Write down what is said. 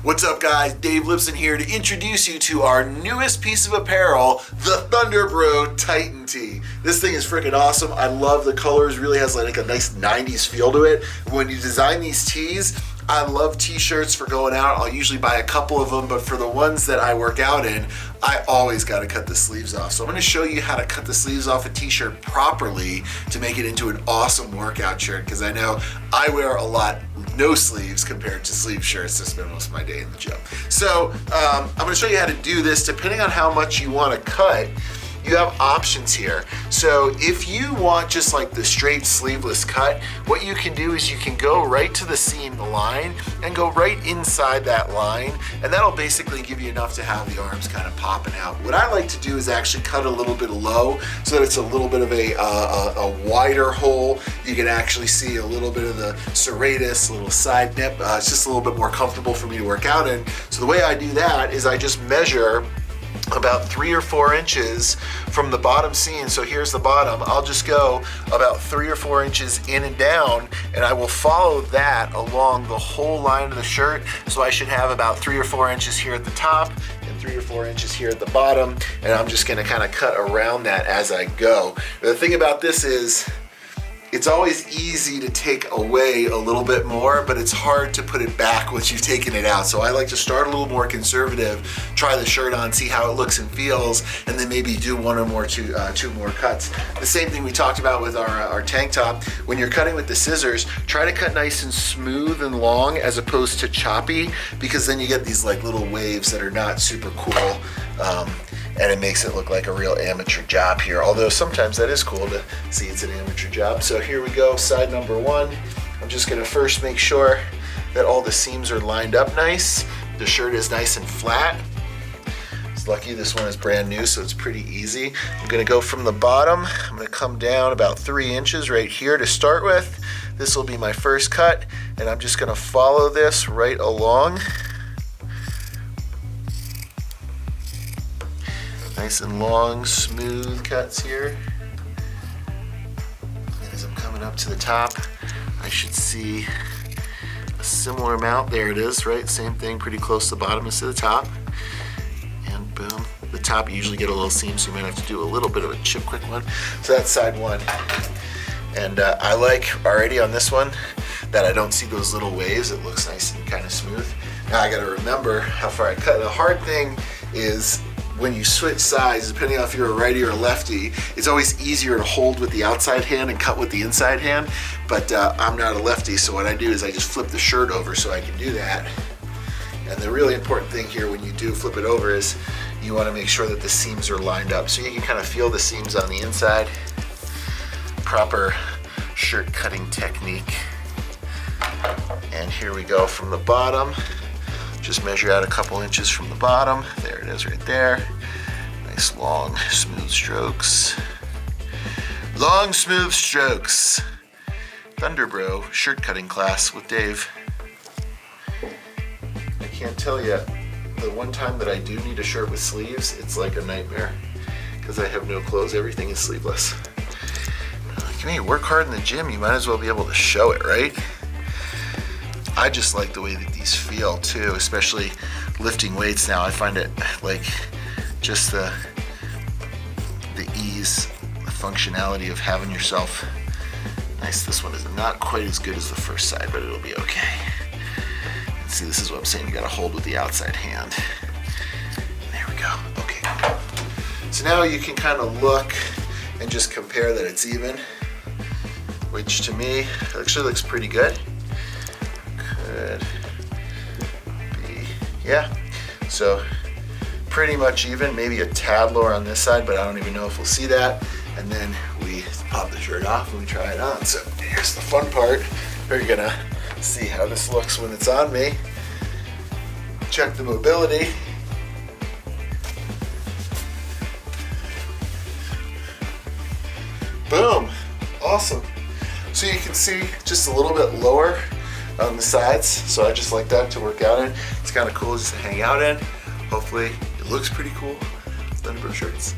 What's up guys, Dave Lipson here to introduce you to our newest piece of apparel, the Thundrbro Titan Tee. This thing is freaking awesome. I love the colors, really has like a nice 90s feel to it. When you design these tees, I love t-shirts for going out. I'll usually buy a couple of them, but for the ones that I work out in, I always got to cut the sleeves off. So I'm going to show you how to cut the sleeves off a t-shirt properly to make it into an awesome workout shirt, because I know I wear a lot no sleeves compared to sleeve shirts to spend most of my day in the gym. So I'm going to show you how to do this. Depending on how much you want to cut, you have options here. So if you want just like the straight sleeveless cut, what you can do is you can go right to the seam, the line, and go right inside that line, and that'll basically give you enough to have the arms kind of popping out. What I like to do is actually cut a little bit low so that it's a little bit of a wider hole. You can actually see a little bit of the serratus, a little side nip. It's just a little bit more comfortable for me to work out in. So the way I do that is I just measure about 3 or 4 inches from the bottom seam. So here's the bottom. I'll just go about 3 or 4 inches in and down, and I will follow that along the whole line of the shirt. So I should have about 3 or 4 inches here at the top and 3 or 4 inches here at the bottom, and I'm just gonna kind of cut around that as I go. The thing about this is it's always easy to take away a little bit more, but it's hard to put it back once you've taken it out. So I like to start a little more conservative, try the shirt on, see how it looks and feels, and then maybe do one or more, two more cuts. The same thing we talked about with our tank top. When you're cutting with the scissors, try to cut nice and smooth and long as opposed to choppy, because then you get these like little waves that are not super cool. And it makes it look like a real amateur job here. Although sometimes that is cool to see it's an amateur job. So here we go, side number 1. I'm just gonna first make sure that all the seams are lined up nice. The shirt is nice and flat. It's lucky this one is brand new, so it's pretty easy. I'm gonna go from the bottom. I'm gonna come down about 3 inches right here to start with. This will be my first cut, and I'm just gonna follow this right along. Nice and long, smooth cuts here. And as I'm coming up to the top, I should see a similar amount. There it is, right? Same thing, pretty close to the bottom as to the top. And boom. The top, you usually get a little seam, so you might have to do a little bit of a chip quick one. So that's side 1. And I like already on this one that I don't see those little waves. It looks nice and kind of smooth. Now I gotta remember how far I cut. The hard thing is when you switch sides, depending on if you're a righty or a lefty, it's always easier to hold with the outside hand and cut with the inside hand, but I'm not a lefty, so what I do is I just flip the shirt over so I can do that. And the really important thing here when you do flip it over is you want to make sure that the seams are lined up, so you can kind of feel the seams on the inside. Proper shirt cutting technique. And here we go from the bottom. Just measure out a couple inches from the bottom. There it is right there. Nice long, smooth strokes. Long, smooth strokes. Thundrbro shirt cutting class with Dave. I can't tell you, the one time that I do need a shirt with sleeves, it's like a nightmare because I have no clothes. Everything is sleeveless. Like, you work hard in the gym, you might as well be able to show it, right? I just like the way that these feel too, especially lifting weights now. I find it like just the ease, the functionality of having yourself nice. This one is not quite as good as the first side, but it'll be okay. And see, this is what I'm saying. You gotta hold with the outside hand. There we go, okay. So now you can kind of look and just compare that it's even, which to me actually looks pretty good. Could be, yeah. So pretty much even, maybe a tad lower on this side, but I don't even know if we'll see that. And then we pop the shirt off and we try it on. So here's the fun part. We're gonna see how this looks when it's on me. Check the mobility. Boom, awesome. So you can see just a little bit lower on the sides, so I just like that to work out in. It's kind of cool just to hang out in. Hopefully it looks pretty cool. Thundrbro shirts.